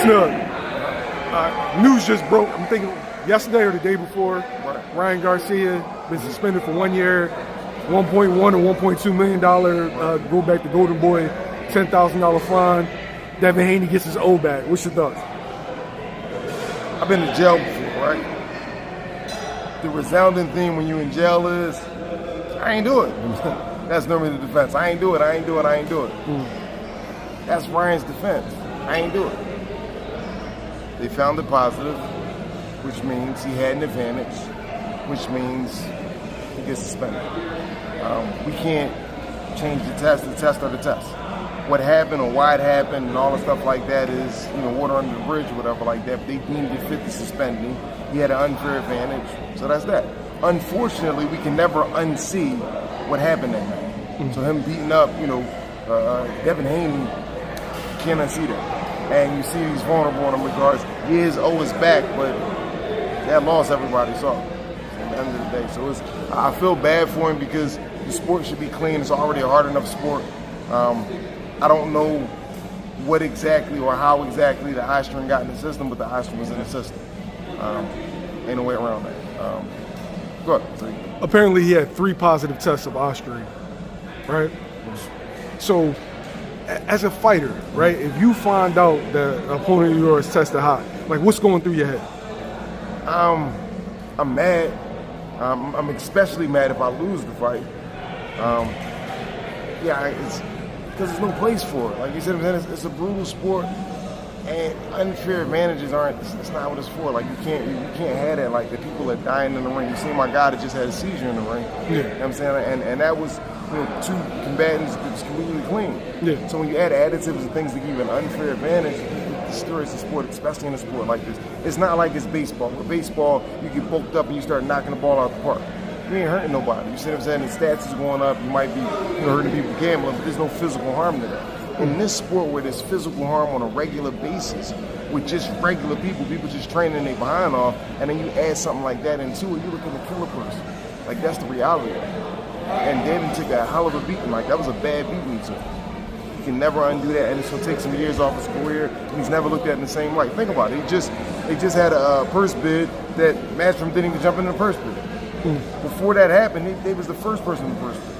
Snug. News just broke. I'm thinking yesterday or the day before. Ryan Garcia been suspended for 1 year, $1.1 or $1.2 million. Go back to Golden Boy, $10,000 fine. Devin Haney gets his O back. What's your thoughts? I've been to jail before, right? The resounding theme when you're in jail is, I ain't do it. That's normally the defense. I ain't do it. That's Ryan's defense. I ain't do it. They found it positive, which means he had an advantage, which means he gets suspended. We can't change the test or the test. What happened or why it happened and all the stuff like that is, water under the bridge or whatever like that. But they deemed it fit to suspend him. He had an unfair advantage, so that's that. Unfortunately, we can never unsee what happened that night. So him beating up, Devin Haney, can't unsee that. And you see he's vulnerable in them regards. His O is back, but that loss everybody saw at the end of the day. So I feel bad for him because the sport should be clean. It's already a hard enough sport. I don't know what exactly or how exactly the Ostarine got in the system, but the Ostarine was in the system. Ain't no way around that. Go ahead. Apparently he had 3 positive tests of Ostarine, right? So as a fighter, right, if you find out that an opponent of yours tested hot, like what's going through your head? I'm mad. I'm especially mad if I lose the fight. It's because there's no place for it. Like you said, it's a brutal sport, and unfair advantages aren't. That's not what it's for. Like you can't have that. Like the people are dying in the ring. You see my guy that just had a seizure in the ring. Yeah. You know what I'm saying? And that was 2 combatants that's completely clean. Yeah. So when you add additives and things to give you an unfair advantage, it destroys the sport, especially in a sport like this. It's not like it's baseball. With baseball, you get bulked up and you start knocking the ball out the park. You ain't hurting nobody. You see what I'm saying? The stats is going up. You might be hurting people gambling, but there's no physical harm to that. In this sport where there's physical harm on a regular basis with just regular people just training their behind off, and then you add something like that into it, you're looking to kill a person. Like, that's the reality of it. And Devin took a hell of a beating. Like, that was a bad beating to him. He can never undo that, and it's going to take some years off his career, and he's never looked at it in the same light. Think about it. They just had a purse bid that Matchroom didn't even jump into the purse bid. Before that happened, they was the first person in the purse bid.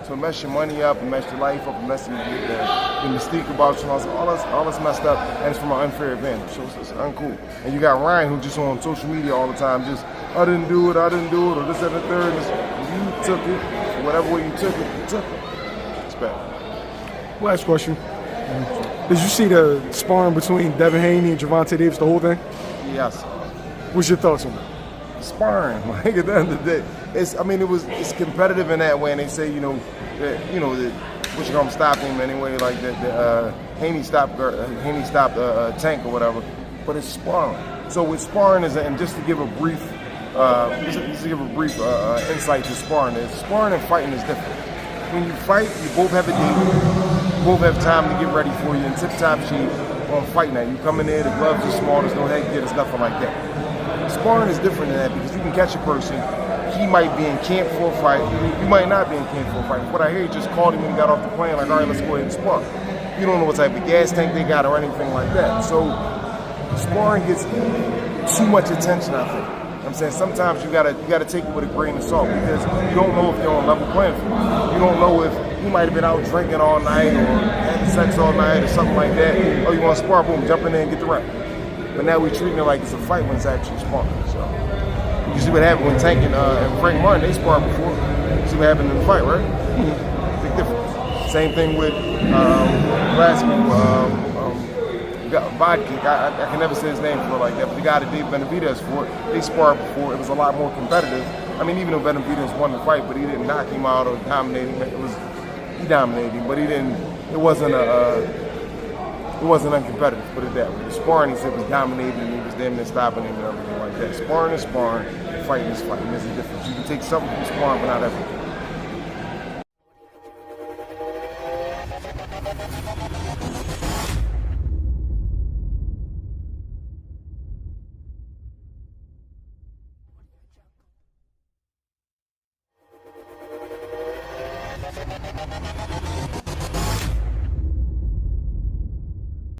So mess your money up, and mess your life up, and mess the mystique about you, all that's messed up, and it's from an unfair advantage. So it's uncool. And you got Ryan who just on social media all the time, just I didn't do it, or this, that, and the third. You took it, whatever way you took it, It's bad. Last question. Did you see the sparring between Devin Haney and Gervonta Davis, the whole thing? Yes. What's your thoughts on that? Sparring, like at the end of the day, it's competitive in that way, and they say what you gonna stop him anyway, like that Haney stopped Tank or whatever, but it's sparring. So with sparring and just to give a brief insight to sparring and fighting is different. When you fight, you both have a date, you both have time to get ready for you in tip-top shape on fight night. You come in there, the gloves are small, there's no headgear, there's nothing like that. Sparring is different than that because you can catch a person. He might be in camp for a fight. You might not be in camp for a fight. What I hear, you just called him and got off the plane like, all right, let's go ahead and spar. You don't know what type of gas tank they got or anything like that. So sparring gets too much attention, I think. I'm saying sometimes you gotta take it with a grain of salt because you don't know if you're on a level playing field. You don't know if he might have been out drinking all night or having sex all night or something like that. Oh, you want to spar? Boom, jump in there and get the rep. But now we're treating it like it's a fight when it's actually sparring. So you see what happened when Tank and Frank Martin, they sparred before. You see what happened in the fight, right? Big difference. Same thing with Vodka. I can never say his name for it like that, but the guy that Dave Benavidez fought, they sparred before. It was a lot more competitive. I mean, even though Benavidez won the fight, but he didn't knock him out or dominate him. He dominated him, but he didn't. It wasn't uncompetitive, put it that way. The sparring, he said, was dominating and he was damn near stopping him and everything like that. Sparring is sparring, fighting is fighting. There's a difference. You can take something from sparring, but not everything.